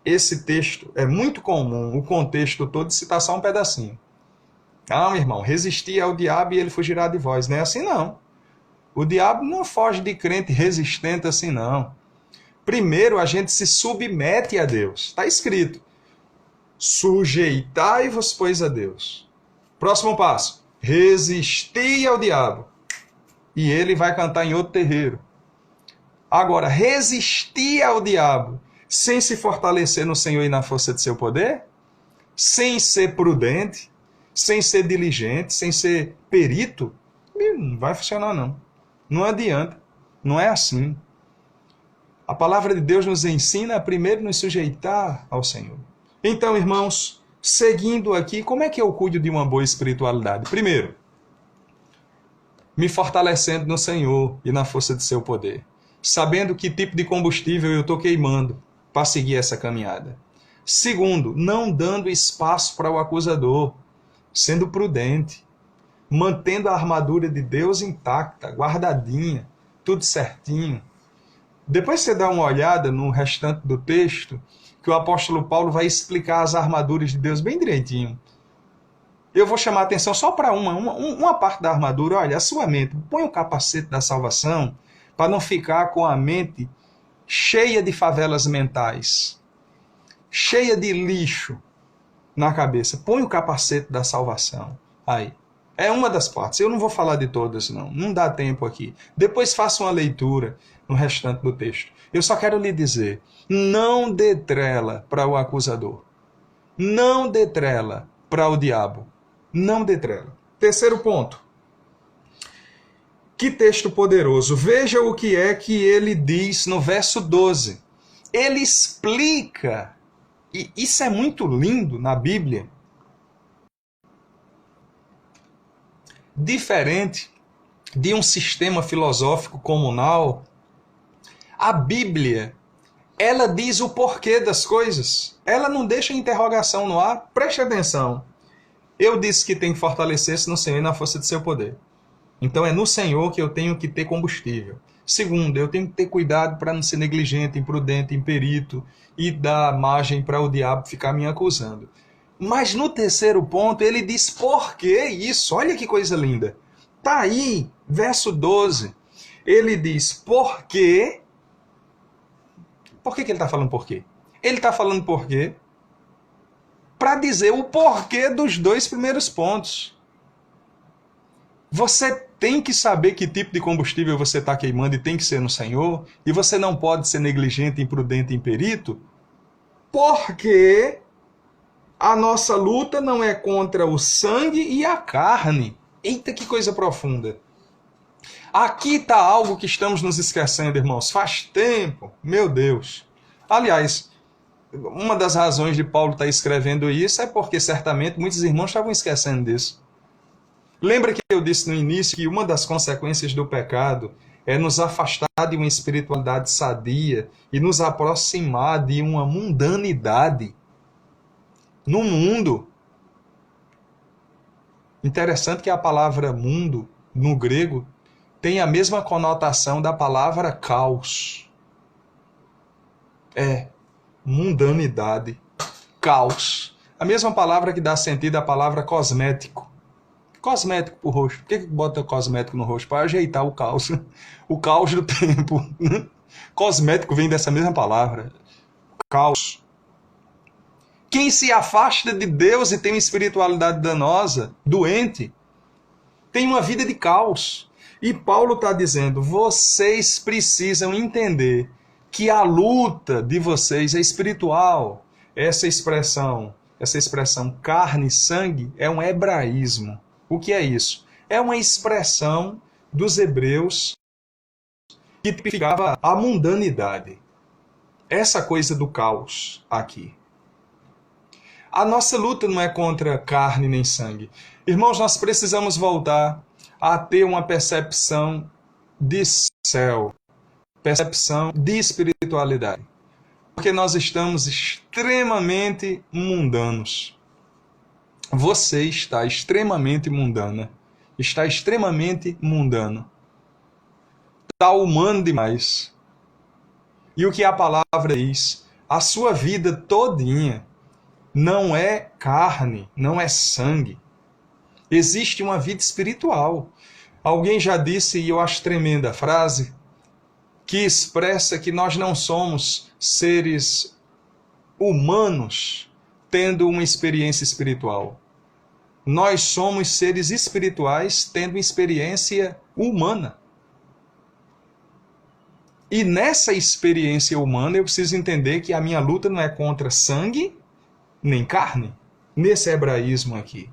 esse texto. É muito comum o contexto todo citar só um pedacinho. Meu irmão, resisti ao diabo e ele fugirá de vós. Não é assim, não. O diabo não foge de crente resistente assim, não. Primeiro a gente se submete a Deus. Está escrito. Sujeitai-vos, pois, a Deus. Próximo passo. Resisti ao diabo. E ele vai cantar em outro terreiro. Agora, resistir ao diabo sem se fortalecer no Senhor e na força de seu poder, sem ser prudente, sem ser diligente, sem ser perito, não vai funcionar não. Não adianta. Não é assim. A palavra de Deus nos ensina a primeiro nos sujeitar ao Senhor. Então, irmãos, seguindo aqui, como é que eu cuido de uma boa espiritualidade? Primeiro, me fortalecendo no Senhor e na força de seu poder. Sabendo que tipo de combustível eu estou queimando para seguir essa caminhada. Segundo, não dando espaço para o acusador, sendo prudente, mantendo a armadura de Deus intacta, guardadinha, tudo certinho. Depois você dá uma olhada no restante do texto, que o apóstolo Paulo vai explicar as armaduras de Deus bem direitinho. Eu vou chamar a atenção só para uma parte da armadura. Olha, a sua mente, põe o capacete da salvação para não ficar com a mente cheia de favelas mentais, cheia de lixo na cabeça. Põe o capacete da salvação. Aí. É uma das partes. Eu não vou falar de todas, não. Não dá tempo aqui. Depois faça uma leitura no restante do texto. Eu só quero lhe dizer, não dê trela para o acusador. Não dê trela para o diabo. Não dê trela. Terceiro ponto. Que texto poderoso. Veja o que é que ele diz no verso 12. Ele explica, e isso é muito lindo na Bíblia, diferente de um sistema filosófico comunal, a Bíblia, ela diz o porquê das coisas. Ela não deixa interrogação no ar. Preste atenção. Eu disse que tem que fortalecer-se no Senhor e na força de seu poder. Então é no Senhor que eu tenho que ter combustível. Segundo, eu tenho que ter cuidado para não ser negligente, imprudente, imperito e dar margem para o diabo ficar me acusando. Mas no terceiro ponto ele diz por que isso. Olha que coisa linda. Está aí, verso 12. Ele diz por quê. Por que ele está falando por quê? Ele está falando por quê para dizer o porquê dos dois primeiros pontos. Você tem que saber que tipo de combustível você está queimando e tem que ser no Senhor. E você não pode ser negligente, imprudente, imperito. Porque a nossa luta não é contra o sangue e a carne. Eita, que coisa profunda. Aqui está algo que estamos nos esquecendo, irmãos. Faz tempo, meu Deus. Aliás, uma das razões de Paulo estar escrevendo isso é porque certamente muitos irmãos estavam esquecendo disso. Lembra que eu disse no início que uma das consequências do pecado é nos afastar de uma espiritualidade sadia e nos aproximar de uma mundanidade no mundo. Interessante que a palavra mundo, no grego, tem a mesma conotação da palavra caos. É, mundanidade, caos. A mesma palavra que dá sentido à palavra cosmético. Cosmético pro rosto. Por que bota cosmético no rosto? Para ajeitar o caos. O caos do tempo. Cosmético vem dessa mesma palavra. Caos. Quem se afasta de Deus e tem uma espiritualidade danosa, doente, tem uma vida de caos. E Paulo está dizendo, vocês precisam entender que a luta de vocês é espiritual. Essa expressão carne e sangue é um hebraísmo. O que é isso? É uma expressão dos hebreus que tipificava a mundanidade. Essa coisa do caos aqui. A nossa luta não é contra carne nem sangue. Irmãos, nós precisamos voltar a ter uma percepção de céu, percepção de espiritualidade. Porque nós estamos extremamente mundanos. Você está extremamente mundana. Está extremamente mundano. Está humano demais. E o que a palavra diz? A sua vida todinha não é carne, não é sangue. Existe uma vida espiritual. Alguém já disse, e eu acho tremenda a frase, que expressa que nós não somos seres humanos tendo uma experiência espiritual. Nós somos seres espirituais tendo uma experiência humana. E nessa experiência humana eu preciso entender que a minha luta não é contra sangue nem carne. Nesse hebraísmo aqui.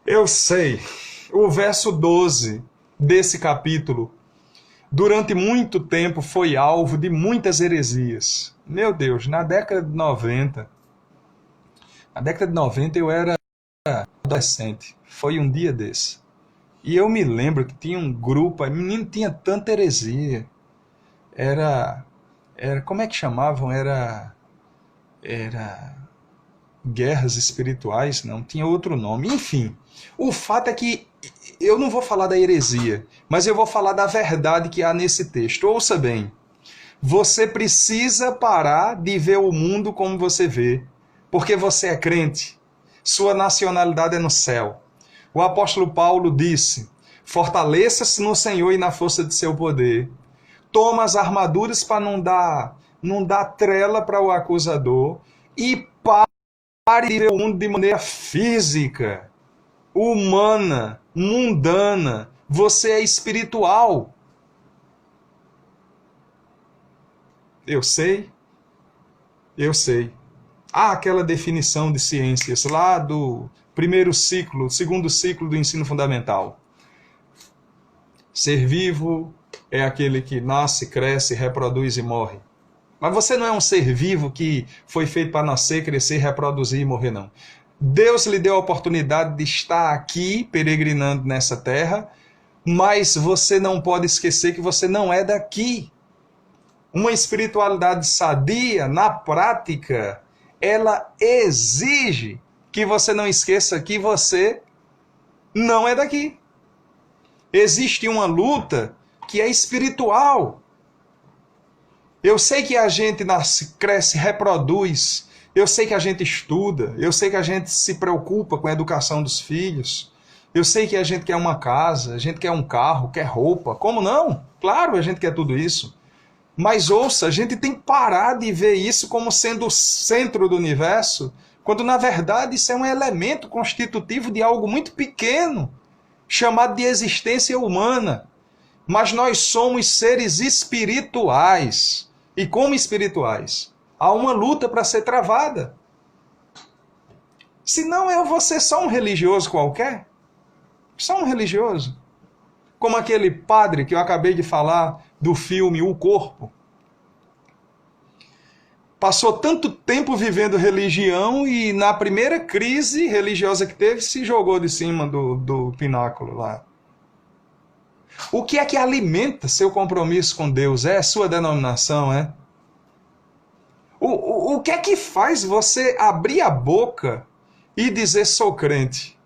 Eu sei, o verso 12 desse capítulo, durante muito tempo foi alvo de muitas heresias. Meu Deus, na década de 90 eu era adolescente, foi um dia desse. E eu me lembro que tinha um grupo, menino, tinha tanta heresia. Era como é que chamavam? Era guerras espirituais, não, tinha outro nome. Enfim, o fato é que eu não vou falar da heresia, mas eu vou falar da verdade que há nesse texto. Ouça bem, Você precisa parar de ver o mundo como você vê, porque você é crente. Sua nacionalidade é no céu. O apóstolo Paulo disse: fortaleça-se no Senhor e na força de seu poder. Toma as armaduras para não dar trela para o acusador e pare de ver o mundo de maneira física, humana, mundana. Você é espiritual. Eu sei. Há aquela definição de ciências lá do segundo ciclo do ensino fundamental. Ser vivo é aquele que nasce, cresce, reproduz e morre. Mas você não é um ser vivo que foi feito para nascer, crescer, reproduzir e morrer, não. Deus lhe deu a oportunidade de estar aqui, peregrinando nessa terra, mas você não pode esquecer que você não é daqui. Uma espiritualidade sadia, na prática, ela exige que você não esqueça que você não é daqui. Existe uma luta que é espiritual. Eu sei que a gente nasce, cresce, reproduz. Eu sei que a gente estuda. Eu sei que a gente se preocupa com a educação dos filhos. Eu sei que a gente quer uma casa, a gente quer um carro, quer roupa. Como não? Claro, a gente quer tudo isso. Mas ouça, a gente tem que parar de ver isso como sendo o centro do universo, quando na verdade isso é um elemento constitutivo de algo muito pequeno, chamado de existência humana. Mas nós somos seres espirituais. E como espirituais, há uma luta para ser travada. Senão eu vou ser só um religioso qualquer. Só um religioso. Como aquele padre que eu acabei de falar do filme O Corpo. Passou tanto tempo vivendo religião e na primeira crise religiosa que teve, se jogou de cima do pináculo lá. O que é que alimenta seu compromisso com Deus? É sua denominação, é? O que é que faz você abrir a boca e dizer sou crente?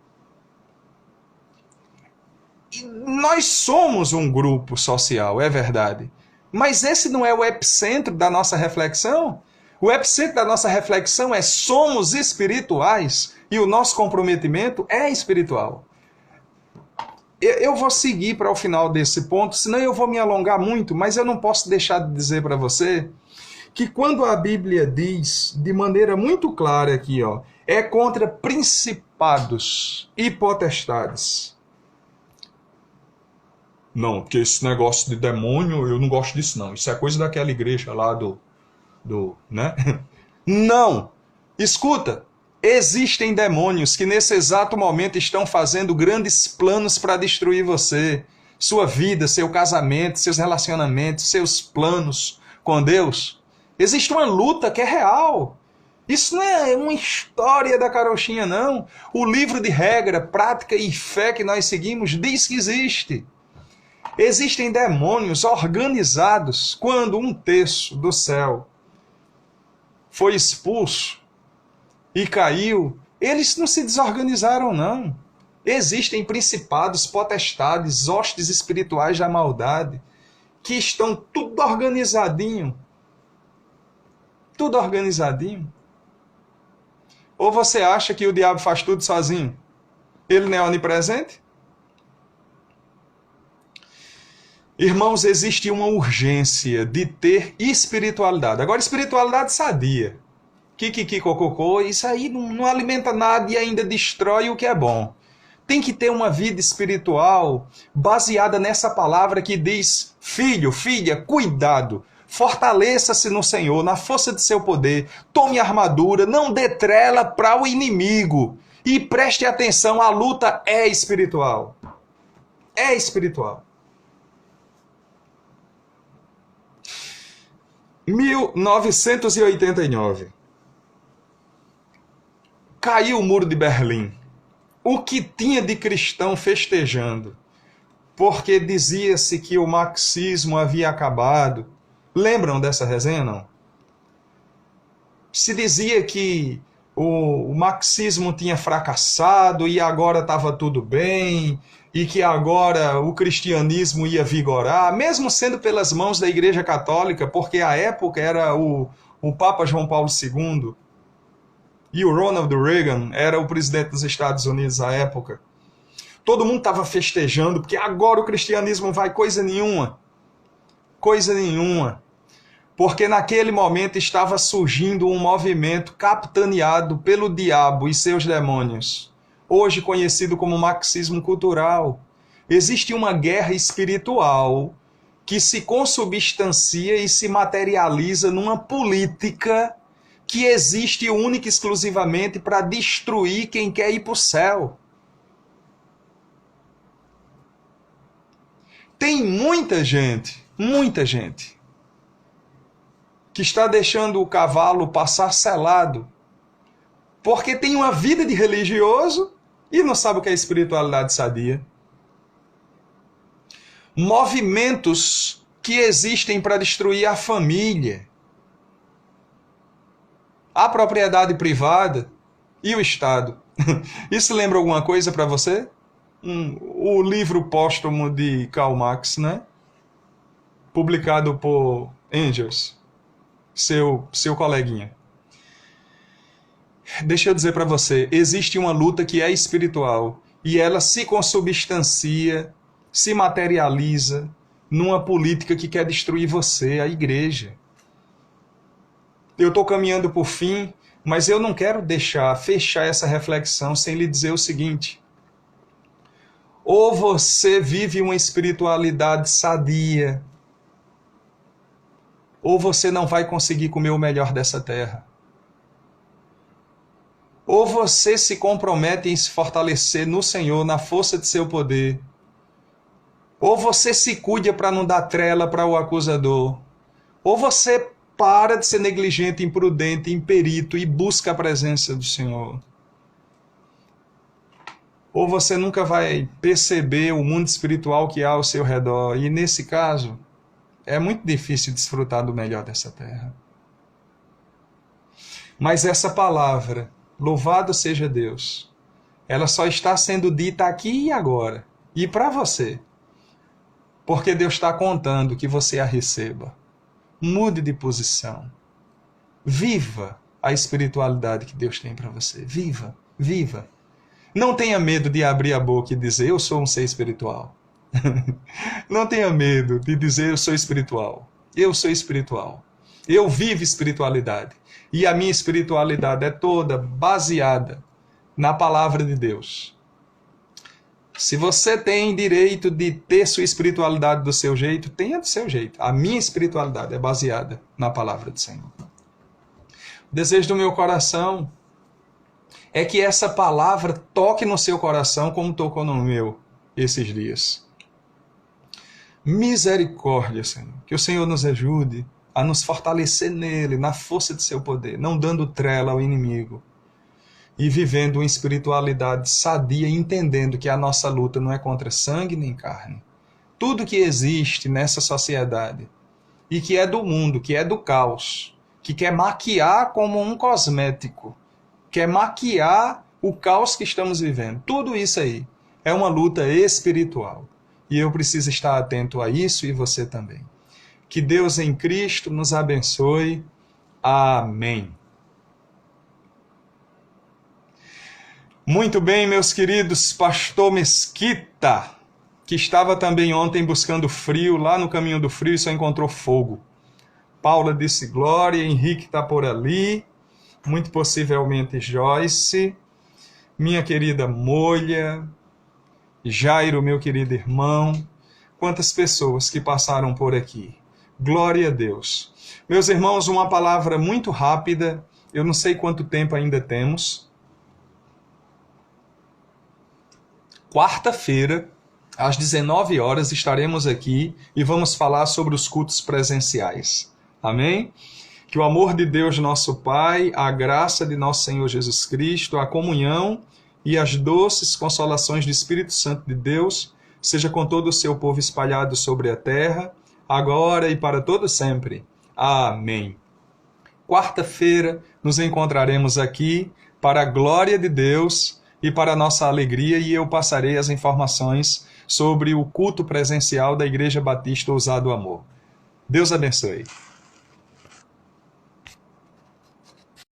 E nós somos um grupo social, é verdade. Mas esse não é o epicentro da nossa reflexão? O epicentro da nossa reflexão é somos espirituais e o nosso comprometimento é espiritual. Eu vou seguir para o final desse ponto, senão eu vou me alongar muito, mas eu não posso deixar de dizer para você que quando a Bíblia diz de maneira muito clara aqui, ó, é contra principados e potestades. Não, porque esse negócio de demônio, eu não gosto disso não. Isso é coisa daquela igreja lá né? Não! Escuta! Existem demônios que nesse exato momento estão fazendo grandes planos para destruir você, sua vida, seu casamento, seus relacionamentos, seus planos com Deus. Existe uma luta que é real. Isso não é uma história da carochinha, não. O livro de regra, prática e fé que nós seguimos diz que existe. Existem demônios organizados. Quando um terço do céu foi expulso e caiu, eles não se desorganizaram, não. Existem principados, potestades, hostes espirituais da maldade, que estão tudo organizadinho. Tudo organizadinho. Ou você acha que o diabo faz tudo sozinho? Ele não é onipresente? Irmãos, existe uma urgência de ter espiritualidade. Agora, espiritualidade sadia. Kikiki, cococô, isso aí não alimenta nada e ainda destrói o que é bom. Tem que ter uma vida espiritual baseada nessa palavra que diz: filho, filha, cuidado, fortaleça-se no Senhor, na força de seu poder, tome a armadura, não dê trela para o inimigo. E preste atenção, a luta é espiritual. É espiritual. 1989. Caiu o muro de Berlim. O que tinha de cristão festejando? Porque dizia-se que o marxismo havia acabado. Lembram dessa resenha, não? Se dizia que o marxismo tinha fracassado e agora estava tudo bem, e que agora o cristianismo ia vigorar, mesmo sendo pelas mãos da Igreja Católica, porque à época era o Papa João Paulo II e o Ronald Reagan era o presidente dos Estados Unidos à época. Todo mundo estava festejando, porque agora o cristianismo vai coisa nenhuma. Coisa nenhuma. Porque naquele momento estava surgindo um movimento capitaneado pelo diabo e seus demônios, hoje conhecido como marxismo cultural. Existe uma guerra espiritual que se consubstancia e se materializa numa política que existe única e exclusivamente para destruir quem quer ir para o céu. Tem muita gente, que está deixando o cavalo passar selado, porque tem uma vida de religioso e não sabe o que é espiritualidade sadia. Movimentos que existem para destruir a família, a propriedade privada e o Estado. Isso lembra alguma coisa para você? O livro póstumo de Karl Marx, né? Publicado por Engels, seu coleguinha. Deixa eu dizer para você, existe uma luta que é espiritual e ela se consubstancia, se materializa numa política que quer destruir você, a igreja. Eu estou caminhando por fim, mas eu não quero fechar essa reflexão sem lhe dizer o seguinte: ou você vive uma espiritualidade sadia, ou você não vai conseguir comer o melhor dessa terra. Ou você se compromete em se fortalecer no Senhor, na força de seu poder. Ou você se cuida para não dar trela para o acusador. Ou você para de ser negligente, imprudente, imperito e busca a presença do Senhor. Ou você nunca vai perceber o mundo espiritual que há ao seu redor. E nesse caso, é muito difícil desfrutar do melhor dessa terra. Mas essa palavra, louvado seja Deus, ela só está sendo dita aqui e agora. E para você. Porque Deus está contando que você a receba. Mude de posição. Viva a espiritualidade que Deus tem para você. Viva, viva. Não tenha medo de abrir a boca e dizer, eu sou um ser espiritual. Não tenha medo de dizer, eu sou espiritual. Eu sou espiritual. Eu vivo espiritualidade. E a minha espiritualidade é toda baseada na palavra de Deus. Se você tem direito de ter sua espiritualidade do seu jeito, tenha do seu jeito. A minha espiritualidade é baseada na palavra do Senhor. O desejo do meu coração é que essa palavra toque no seu coração como tocou no meu esses dias. Misericórdia, Senhor. Que o Senhor nos ajude a nos fortalecer nele, na força de seu poder, não dando trela ao inimigo. E vivendo uma espiritualidade sadia, entendendo que a nossa luta não é contra sangue nem carne. Tudo que existe nessa sociedade, e que é do mundo, que é do caos, que quer maquiar como um cosmético, quer maquiar o caos que estamos vivendo. Tudo isso aí é uma luta espiritual. E eu preciso estar atento a isso e você também. Que Deus em Cristo nos abençoe. Amém. Muito bem, meus queridos, pastor Mesquita, que estava também ontem buscando frio, lá no caminho do frio, e só encontrou fogo. Paula disse glória, Henrique está por ali, muito possivelmente Joyce, minha querida Molha, Jairo, meu querido irmão, quantas pessoas que passaram por aqui. Glória a Deus. Meus irmãos, uma palavra muito rápida, eu não sei quanto tempo ainda temos. Quarta-feira, às 19 horas, estaremos aqui e vamos falar sobre os cultos presenciais. Amém? Que o amor de Deus, nosso Pai, a graça de nosso Senhor Jesus Cristo, a comunhão e as doces consolações do Espírito Santo de Deus seja com todo o seu povo espalhado sobre a terra, agora e para todo sempre. Amém. Quarta-feira nos encontraremos aqui para a glória de Deus e para nossa alegria, e eu passarei as informações sobre o culto presencial da Igreja Batista Ousado Amor. Deus abençoe.